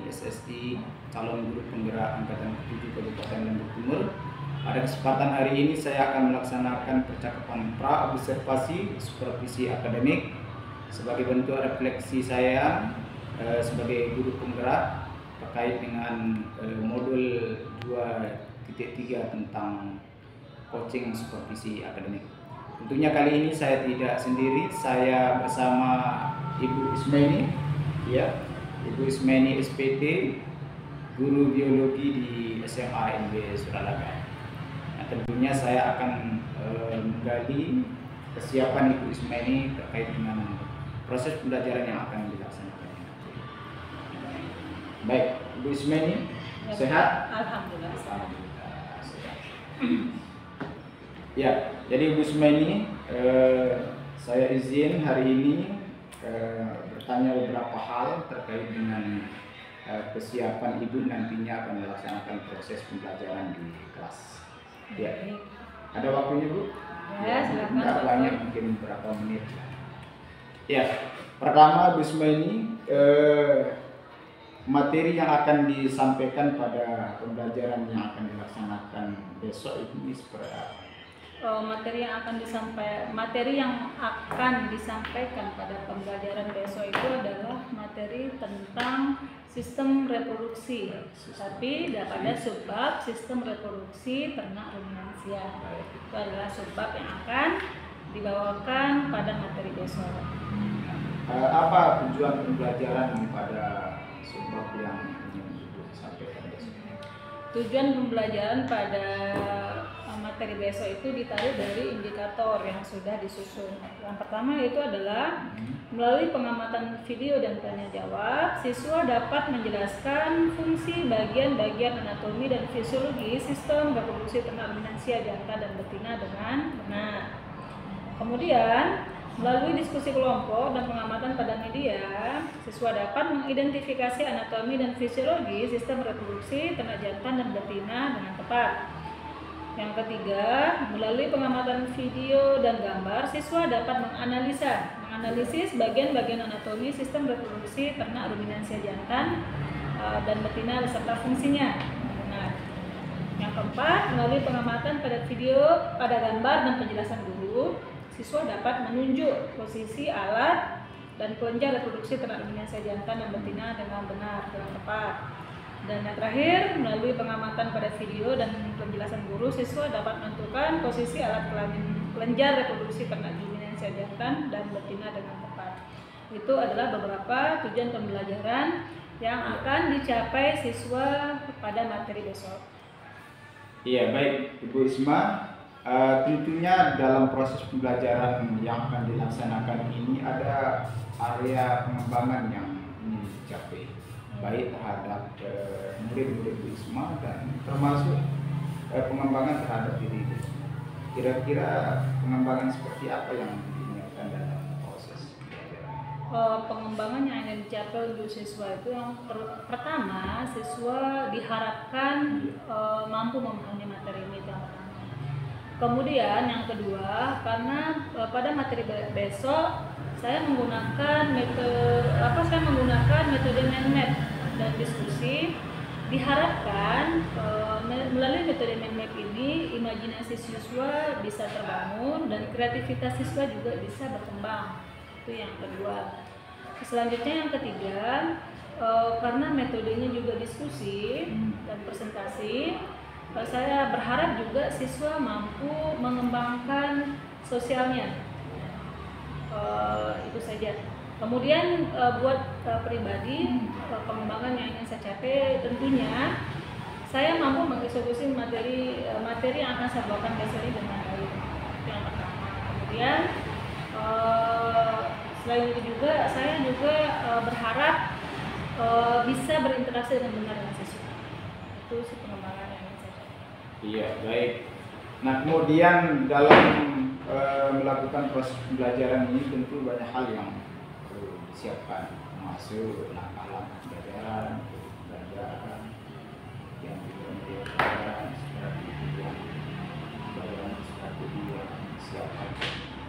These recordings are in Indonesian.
SSI calon guru penggerak angkatan ke-7 Kabupaten Lombok Timur. Pada kesempatan hari ini saya akan melaksanakan percakapan pra-observasi supervisi akademik sebagai bentuk refleksi saya sebagai guru penggerak terkait dengan modul 2.3 tentang coaching supervisi akademik. Tentunya kali ini saya tidak sendiri, saya bersama Ibu Ismeni, ya, Ibu Ismeni SPT, guru biologi di SMA NB Suralaba. Nah, tentunya saya akan menggali kesiapan Ibu Ismeni terkait dengan proses pembelajaran yang akan dilaksanakan. Baik, Ibu Ismeni, sehat? Alhamdulillah. Alhamdulillah sehat. Ya, jadi Ibu Ismeni, saya izin hari ini bertanya beberapa hal terkait dengan kesiapan Ibu nantinya akan melaksanakan proses pembelajaran di kelas. Ya, ada waktunya Bu? Ya, silakan. Tidak banyak, mungkin beberapa menit. Ya, pertama Bu Ismeni, materi yang akan disampaikan pada pembelajaran yang akan dilaksanakan besok ini seperti apa? Materi yang akan disampaikan pada pembelajaran besok itu adalah materi tentang sistem reproduksi, tapi pada subbab sistem reproduksi ternak ruminansia. Itu adalah subbab yang akan dibawakan pada materi besok. Apa tujuan pembelajaran pada subbab yang ingin Ibu sampaikan besok? Tujuan pembelajaran pada materi besok itu ditarik dari indikator yang sudah disusun. Yang pertama itu adalah melalui pengamatan video dan tanya jawab, siswa dapat menjelaskan fungsi bagian-bagian anatomi dan fisiologi sistem reproduksi ternak ruminansia jantan dan betina dengan benar. Kemudian melalui diskusi kelompok dan pengamatan pada media, siswa dapat mengidentifikasi anatomi dan fisiologi sistem reproduksi ternak jantan dan betina dengan tepat. Yang ketiga, melalui pengamatan video dan gambar, siswa dapat menganalisis bagian-bagian anatomi sistem reproduksi ternak ruminansia jantan dan betina beserta fungsinya. Nah, yang keempat, melalui pengamatan pada video, pada gambar dan penjelasan guru, siswa dapat menunjuk posisi alat dan kelenjar reproduksi ternak ruminansia jantan dan betina dengan benar, dengan tepat. Dan yang terakhir, melalui pengamatan pada video dan penjelasan guru, siswa dapat menentukan posisi alat kelenjar reproduksi ternak ruminansia jantan dan betina dengan tepat. Itu adalah beberapa tujuan pembelajaran yang akan dicapai siswa pada materi besok. Iya, baik Ibu Isma. Tentunya dalam proses pembelajaran yang akan dilaksanakan ini ada area pengembangan yang ingin dicapai, baik terhadap murid-murid Bu Isma dan termasuk pengembangan terhadap diri Bu Isma. Kira-kira pengembangan seperti apa yang diinginkan dalam proses pembelajaran? Pengembangan yang ingin dicapai untuk siswa itu yang pertama, siswa diharapkan mampu memahami materi ini. Kemudian yang kedua, karena pada materi besok saya menggunakan metode mind map dan diskusi, diharapkan melalui metode mind map ini imajinasi siswa bisa terbangun dan kreativitas siswa juga bisa berkembang. Itu yang kedua. Selanjutnya yang ketiga, karena metodenya juga diskusi dan presentasi, saya berharap juga siswa mampu mengembangkan sosialnya. Itu saja. Kemudian buat pribadi, pengembangan yang ingin saya capai tentunya saya mampu mengeksekusi materi yang akan saya bawakan besok ini dengan baik. Itu yang pertama. Kemudian selain itu juga saya juga berharap bisa berinteraksi dengan benar dengan siswa. Itu sih pengembangan yang ingin saya capai. Iya, baik. Nah, kemudian dalam melakukan proses pembelajaran ini tentu banyak hal yang perlu disiapkan, termasuk langkah-langkah pembelajaran, yang pembelajaran strategi yang disiapkan.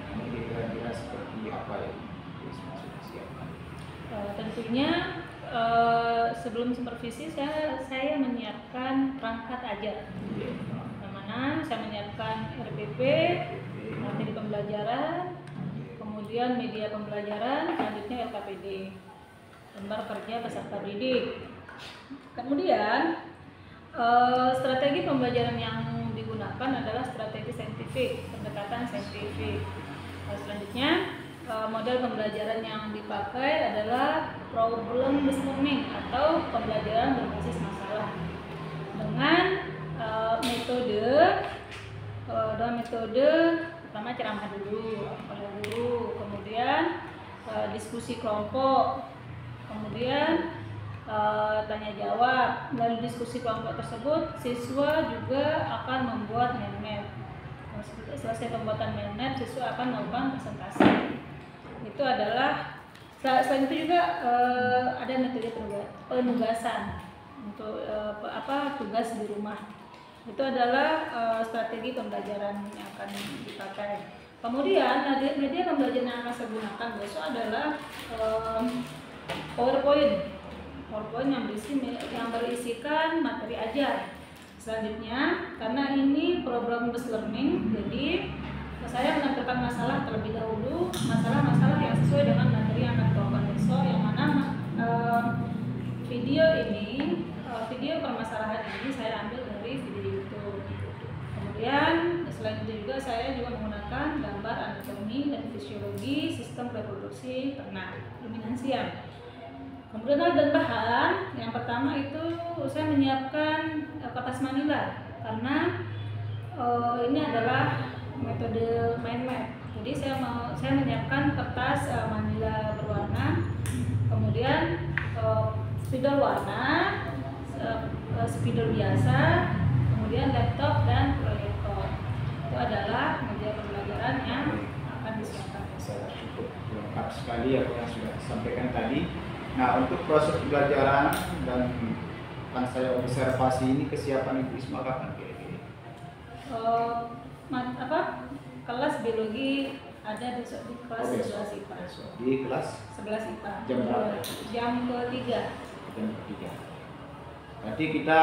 Ini kira-kira seperti apa yang sudah disiapkan? Tentunya sebelum supervisi saya menyiapkan perangkat ajar. Yang mana saya menyiapkan RPP, materi pembelajaran, kemudian media pembelajaran, selanjutnya LKPD, lembar kerja peserta didik. Kemudian strategi pembelajaran yang digunakan adalah strategi saintifik, pendekatan saintifik. Selanjutnya model pembelajaran yang dipakai adalah problem based learning atau pembelajaran berbasis masalah dengan metode pertama ceramah dulu oleh guru, kemudian diskusi kelompok, kemudian tanya jawab. Melalui diskusi kelompok tersebut siswa juga akan membuat mind map. Selesai pembuatan mind map, siswa akan melakukan presentasi. Itu adalah selain itu juga ada metode penugasan untuk tugas di rumah. Itu adalah strategi pembelajaran yang akan dipakai. Kemudian media pembelajaran yang akan saya gunakan besok adalah PowerPoint yang berisikan materi ajar. Selanjutnya, karena ini program based learning, jadi saya menampilkan masalah terlebih dahulu, masalah-masalah yang sesuai dengan materi yang akan dibawakan besok, yang mana video permasalahan ini saya ambil dari video YouTube. Kemudian selain itu juga saya juga menggunakan gambar anatomi dan fisiologi sistem reproduksi ternak ruminansia. Kemudian dan bahan yang pertama itu saya menyiapkan kertas manila karena ini adalah metode mind map. Jadi saya menyiapkan kertas manila berwarna, kemudian spidol warna, spidol biasa, kemudian laptop dan proyektor. Itu adalah media pembelajaran yang akan disiapkan. Cukup lengkap sekali apa yang sudah disampaikan tadi. Nah, untuk proses pembelajaran dan akan saya observasi ini kesiapan Ibu Isma kapan kira-kira? Kelas biologi ada besok di kelas 11 IPA. Di kelas 11 IPA. Jam berapa? Jam ke-3. Jam ke-3. Berarti kita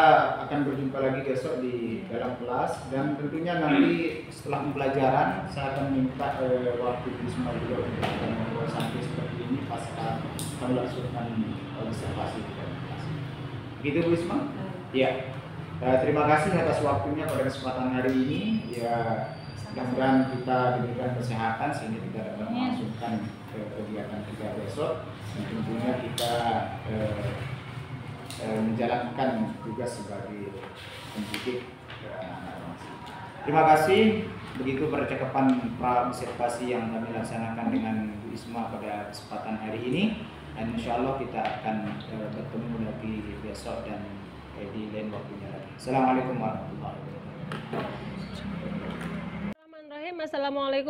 akan berjumpa lagi besok di dalam kelas, dan tentunya nanti setelah pembelajaran saya akan minta waktu Isma juga untuk ngobrol santai seperti ini pasca melangsungkan observasi di dalam kelas. Begitu Bu Isma? Iya. Terima kasih atas waktunya pada kesempatan hari ini. Ya, mudah-mudahan kita diberikan kesehatan sehingga kita dapat melangsungkan kegiatan kita besok, dan tentunya kita menjalankan tugas sebagai pendidik anak-anak bangsa. Terima kasih. Begitu percakapan pra-observasi yang kami laksanakan dengan Bu Isma pada kesempatan hari ini, dan insya Allah kita akan bertemu lagi besok dan di lain waktunya lagi. Assalamualaikum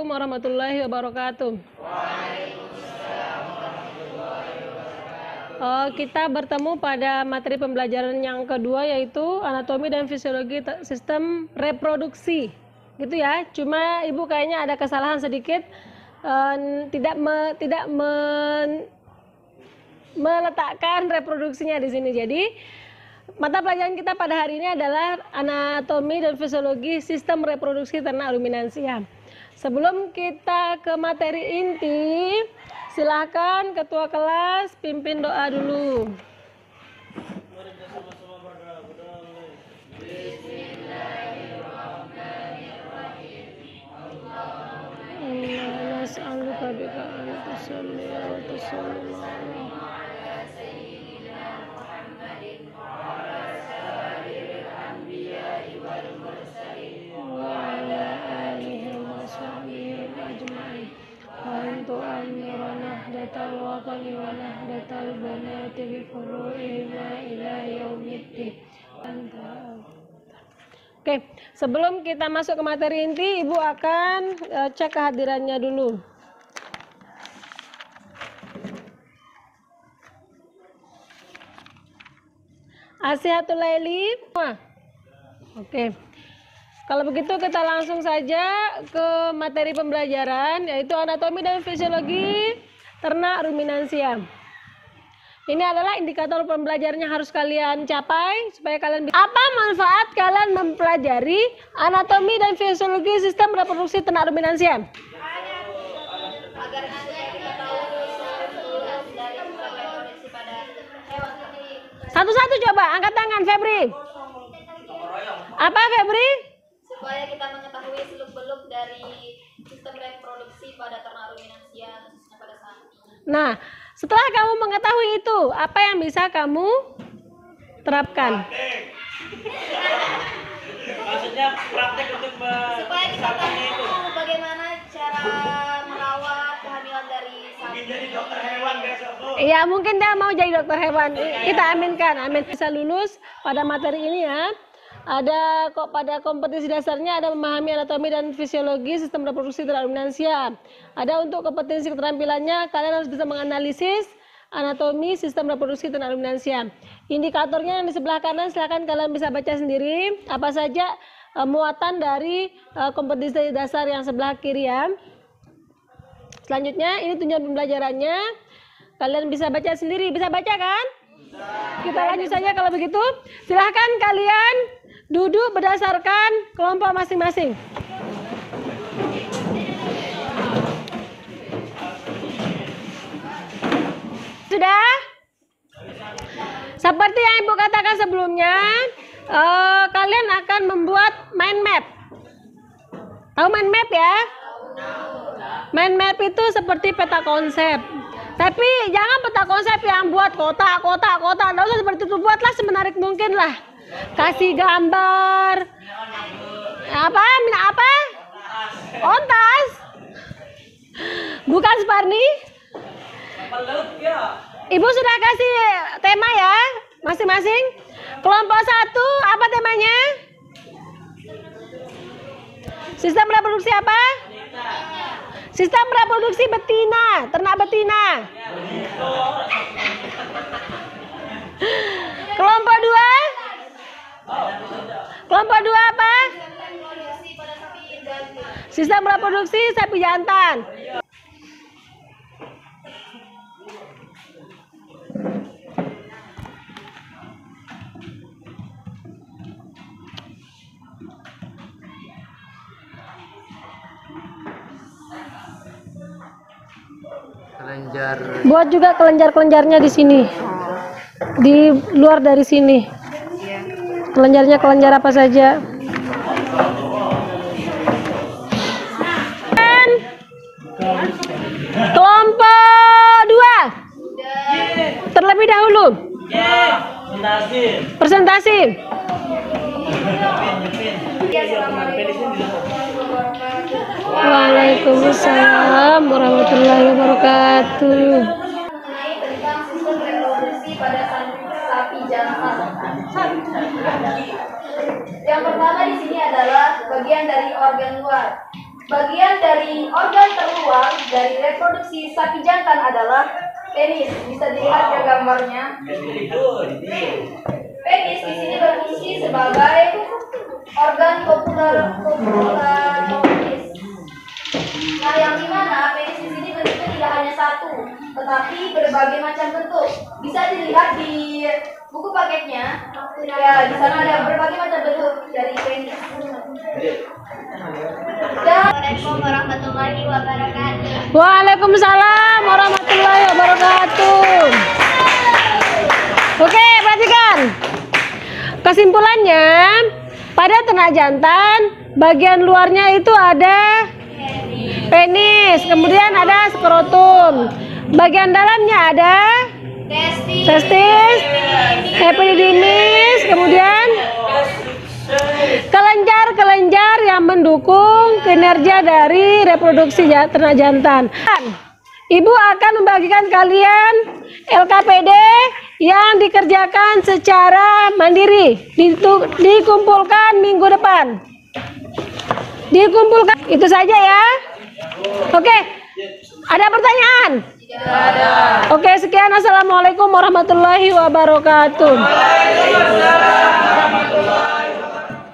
warahmatullahi wabarakatuh. Assalamualaikum warahmatullahi wabarakatuh. Kita bertemu pada materi pembelajaran yang kedua, yaitu anatomi dan fisiologi sistem reproduksi, gitu ya. Cuma Ibu kayaknya ada kesalahan sedikit, tidak meletakkan reproduksinya di sini. Jadi mata pelajaran kita pada hari ini adalah anatomi dan fisiologi sistem reproduksi ternak ruminansia. Sebelum kita ke materi inti, silakan ketua kelas pimpin doa dulu. Allahumma nas'aluka bika an tusalli wa tusallim ala sayyidina Muhammadin wa ala sa'iril anbiya'i wal mursalin wa ala alihi wa sahbihi ajma'in. Antu amira nahdatal waqani wa nahdatal banati bi furu'ihima ila yaumiddin. Oke, sebelum kita masuk ke materi inti, Ibu akan cek kehadirannya dulu. Asihatul Laili. Oke. Kalau begitu kita langsung saja ke materi pembelajaran, yaitu anatomi dan fisiologi ternak ruminansia. Ini adalah indikator pembelajarannya harus kalian capai supaya kalian bisa. Apa manfaat kalian mempelajari anatomi dan fisiologi sistem reproduksi ternak ruminansia? Agar Anda kita tahu dari reproduksi pada hewan seperti Satu-satu coba, angkat tangan Febri. Apa Febri? supaya kita mengetahui seluk-beluk dari sistem reproduksi pada ternak ruminansia khususnya pada sapi. Nah, setelah kamu mengetahui itu, apa yang bisa kamu terapkan? Maksudnya praktek untuk Supaya kita tahu bagaimana cara merawat kehamilan dari sapi. jadi dokter hewan besok, Bu. Ya, mungkin dia mau jadi dokter hewan. Kita aminkan, amin bisa lulus pada materi ini ya. Ada kok pada kompetisi dasarnya ada memahami anatomi dan fisiologi sistem reproduksi ternak ruminansia. Ada untuk kompetensi keterampilannya kalian harus bisa menganalisis anatomi sistem reproduksi ternak ruminansia. Indikatornya yang di sebelah kanan silakan kalian bisa baca sendiri apa saja muatan dari kompetisi dasar yang sebelah kiri ya. Selanjutnya ini tunjangan pembelajarannya. Kalian bisa baca sendiri, bisa baca kan? Kita lanjut saja kalau begitu. Silahkan kalian duduk berdasarkan kelompok masing-masing. Sudah? Seperti yang Ibu katakan sebelumnya, kalian akan membuat mind map. Tahu mind map ya? Mind map itu seperti peta konsep. Tapi jangan peta konsep yang buat kotak. Nggak usah seperti itu, buatlah semenarik mungkin lah. Kasih gambar. Apa? Ontas? Bukan Sparni? Ibu sudah kasih tema ya, masing-masing. Kelompok 1, apa temanya? Sistem reproduksi apa? Sistem reproduksi betina, ternak betina. Kelompok 2? Kelompok 2 apa? Sistem reproduksi sapi jantan. Kelenjar. Buat juga kelenjar-kelenjarnya di sini. Di luar dari sini. Kelenjarnya kelenjar apa saja? Dan kelompok 2. Terlebih dahulu. Presentasi. Waalaikumsalam warahmatullahi wabarakatuh. Mengenai tentang sistem reproduksi pada sapi jantan. Yang pertama di sini adalah bagian dari organ luar. Bagian dari organ terluar dari reproduksi sapi jantan adalah penis. Bisa dilihat ya gambarnya. Penis di sini berfungsi sebagai organ kopularis. Nah, yang dimana penis di sini bentuknya tidak hanya satu, tetapi berbagai macam bentuk. Bisa dilihat di buku paketnya. Ya, di sana ada berbagai macam bentuk dari penis. Assalamualaikum warahmatullahi wabarakatuh. Waalaikumsalam warahmatullahi wabarakatuh. Oke, perhatikan. Kesimpulannya, pada ternak jantan, bagian luarnya itu ada penis, kemudian ada skrotum. Bagian dalamnya ada testis, epididymis, kemudian kelenjar-kelenjar yang mendukung kinerja dari reproduksi ternak jantan. Ibu akan membagikan kalian LKPD yang dikerjakan secara mandiri, dikumpulkan minggu depan. Dikumpulkan, itu saja ya. Oke, ada pertanyaan? Tidak ada. Oke, sekian. Assalamualaikum warahmatullahi wabarakatuh.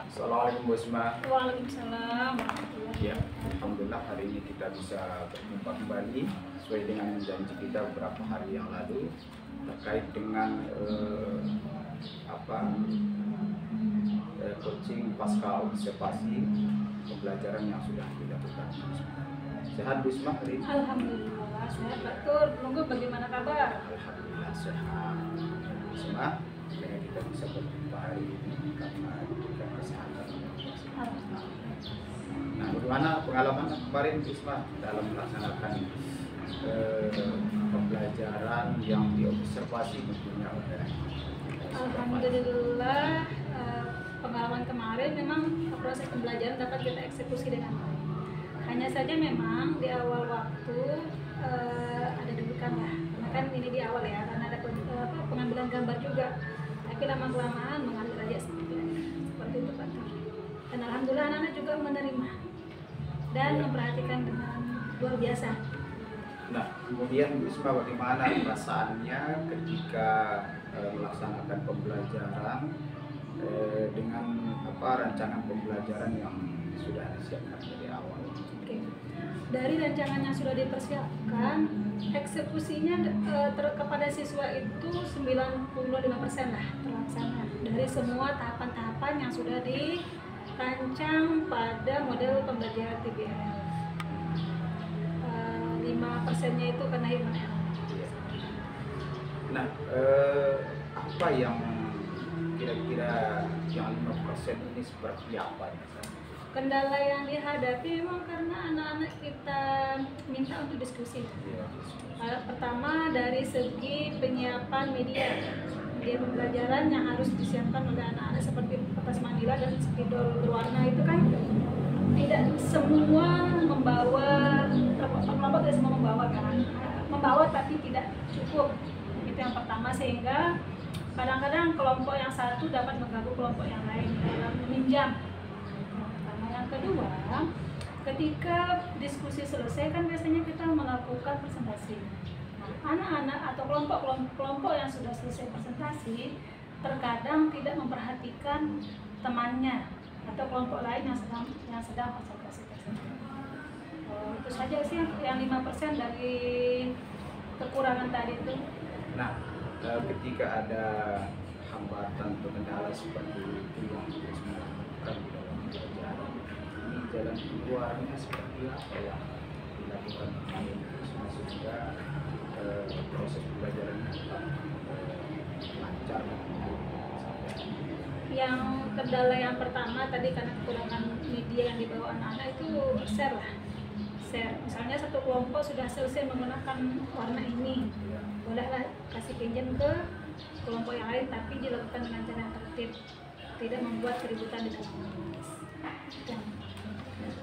Assalamualaikum Bu Isma. Waalaikumsalam. Ya, alhamdulillah hari ini kita bisa berjumpa kembali sesuai dengan janji kita beberapa hari yang lalu. terkait dengan coaching pasca observasi pembelajaran yang sudah dilakukan. Sehat Bu Isma hari ini? Alhamdulillah sehat betul. Nunggu bagaimana kabar? Alhamdulillah sehat. Bu Isma, kita bisa berjumpa hari ini karena juga kesehatan. Nah, bagaimana pengalaman kemarin Bu Isma dalam melaksanakan pembelajaran yang diobservasi tentunya oleh Alhamdulillah pengalaman kemarin memang proses pembelajaran dapat kita eksekusi dengan baik. Hanya saja memang di awal waktu ada dudukan lah, karena kan ini di awal ya, karena ada pengambilan gambar juga. Tapi lama-kelamaan mengalir aja seperti itu Pak. Dan alhamdulillah anak-anak juga menerima dan memperhatikan dengan luar biasa. Nah, kemudian Bu Isma, bagaimana perasaannya ketika melaksanakan pembelajaran dengan rancangan pembelajaran yang sudah disiapkan dari awal? Oke. Dari rancangan yang sudah dipersiapkan, eksekusinya kepada siswa itu 95% lah terlaksana dari semua tahapan-tahapan yang sudah dirancang pada model pembelajaran TBL. 5%-nya itu kena human error. Nah, apa yang kira-kira yang 5% ini seperti apa? Kendala yang dihadapi memang karena anak-anak kita minta untuk diskusi. Pertama dari segi penyiapan media pembelajaran yang harus disiapkan oleh anak-anak seperti kertas manila dan spidol berwarna itu kan tidak semua membawa, tidak semua membawa kan, membawa tapi tidak cukup. Itu yang pertama, sehingga kadang-kadang kelompok yang satu dapat mengganggu kelompok yang lain dalam meminjam. Yang kedua, ketika diskusi selesai kan biasanya kita melakukan presentasi. Anak-anak atau kelompok yang sudah selesai presentasi terkadang tidak memperhatikan temannya atau kelompok lain yang sedang konsentrasi tersebut. Itu saja sih yang 5% dari kekurangan tadi itu. Nah, ketika ada hambatan atau kendala seperti itu yang harus dilakukan di dalam pembelajaran, ini jalan keluarnya seperti apa yang dilakukan sehingga proses pembelajarannya tetap lancar? Yang kendala yang pertama tadi karena kekurangan media yang dibawa anak-anak itu share lah. Share. Misalnya satu kelompok sudah selesai menggunakan warna ini, bolehlah kasih pinjam ke kelompok yang lain, tapi dilakukan dengan cara yang tertib, tidak membuat keributan di dalam kelas.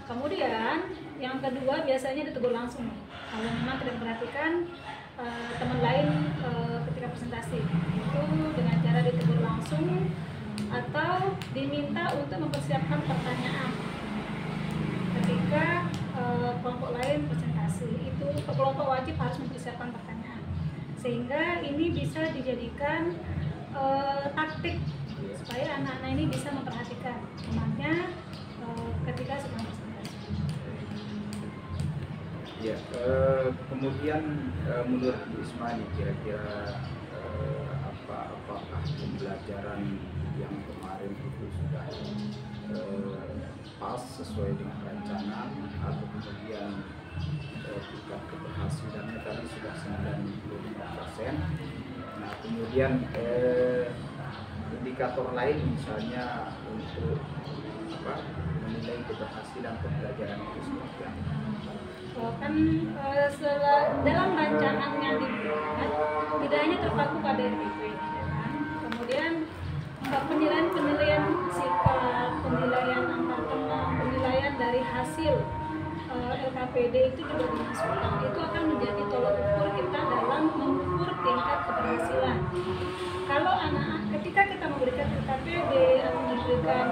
Kemudian yang kedua biasanya ditegur langsung. Kalau memang tidak memperhatikan teman lain ketika presentasi, itu dengan cara ditegur langsung atau diminta untuk mempersiapkan pertanyaan ketika kelompok lain presentasi. Itu kelompok wajib harus mempersiapkan pertanyaan, sehingga ini bisa dijadikan taktik supaya anak-anak ini bisa memperhatikan temannya ketika sedang presentasi. Ya, kemudian menurut Bu Isma kira-kira apakah pembelajaran yang kemarin itu sudah pas sesuai dengan rancangan, atau kemudian tingkat keberhasilannya tadi sudah 95%. Nah, kemudian indikator lain misalnya untuk menilai keberhasilan pembelajaran itu seperti apa? Kan dalam rancangan yang dibuat tidak hanya terpaku pada RPP, kemudian penilaian sikap, penilaian antar teman, penilaian dari hasil LKPD itu juga dimasukkan. Itu akan menjadi tolok ukur kita dalam mengukur tingkat keberhasilan. Kalau anak-anak ketika kita memberikan LKPD atau memberikan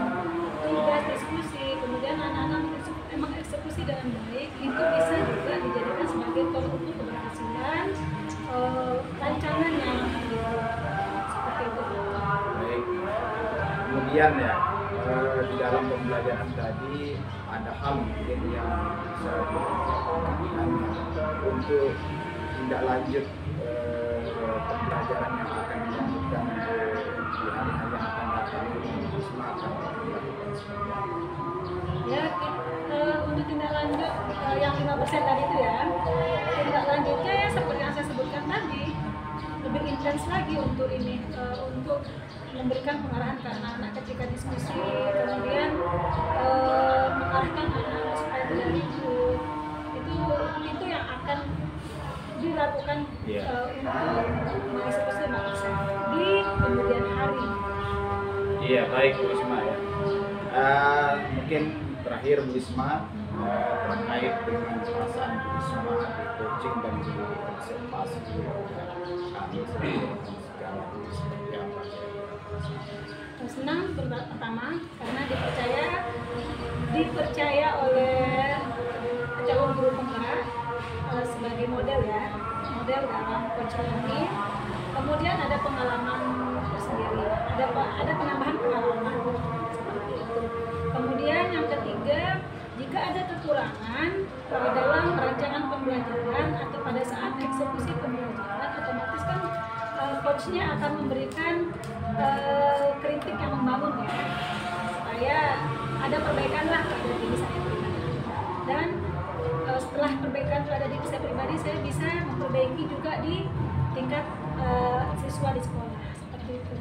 tugas diskusi, kemudian anak-anak memang eksekusi dengan baik, itu bisa juga dijadikan sebagai tolok ukur keberhasilan rancangan yang seperti itu. Baik. Kemudian ya, di dalam pembelajaran tadi ada hal mungkin yang bisa dilakukan untuk tindak lanjut pembelajaran yang akan dilanjutkan di hari-hari yang akan datang ini Risma akan dilakukan seperti apa? Ya, untuk tindak lanjut yang 5% tadi itu ya, tindak lanjutnya ya seperti yang saya sebutkan tadi, lebih intens lagi untuk ini, untuk memberikan pengarahan ke anak-anak ketika diskusi, kemudian mengarahkan anak-anak supaya tidak ribut. Itu yang akan dilakukan untuk mengeksekusi 5% di kemudian hari. Iya, baik Bu Risma ya. Mungkin terakhir Bu Risma terkait dengan perasaan Bu Risma di coaching dan di observasi kami segala seperti apa? Senang pertama karena dipercaya oleh calon guru penggerak sebagai model dalam coaching ini. Kemudian ada pengalaman tersendiri, ada penambahan pengalaman seperti itu. Kemudian yang ketiga, jika ada kekurangan dalam rancangan pembelajaran atau pada saat eksekusi pembelajaran, otomatis kan coachnya akan memberikan kritik yang membangun ya, supaya ada perbaikan lah pada diri saya pribadi. Dan setelah perbaikan pada diri saya pribadi, saya bisa memperbaiki juga di tingkat siswa di sekolah, seperti itu.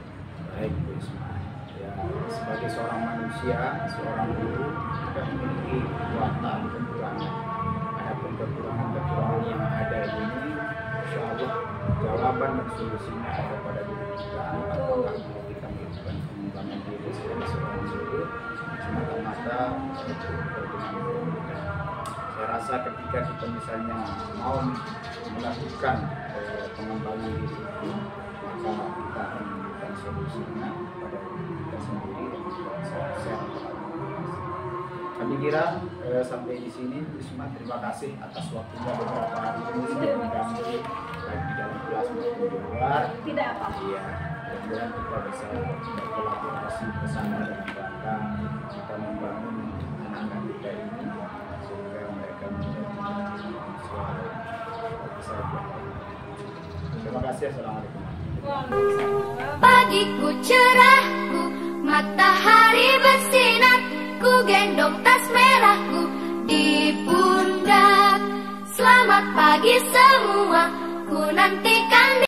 Baik Bu Risma, ya sebagai seorang manusia, seorang guru juga memiliki kekuatan kekurangan. Adapun kekurangan yang ada ini, insya Allah jawaban dan solusinya ada pada diri kita. Apakah kita melakukan pengembangan diri sebagai seorang guru semata-mata berguna mudah. Saya rasa ketika kita misalnya mau melakukan pengembangan diri itu, maka kita akan menemukan solusinya pada diri kita sendiri dan juga share. Kami kira sampai di sini, Risma, terima kasih atas waktunya beberapa hari ini sebelum kami baik di dalam kelas maupun di luar. Tidak apa-apa. Iya, kemudian kita bisa berkolaborasi bersama dalam rangka kita membangun anak-anak kita ini sehingga mereka menjadi manusia besar. Terima kasih. Assalamualaikum. Pagiku cerahku, matahari bersinar, ku gendong tas merahku di pundak. Selamat pagi semua, ku nantikan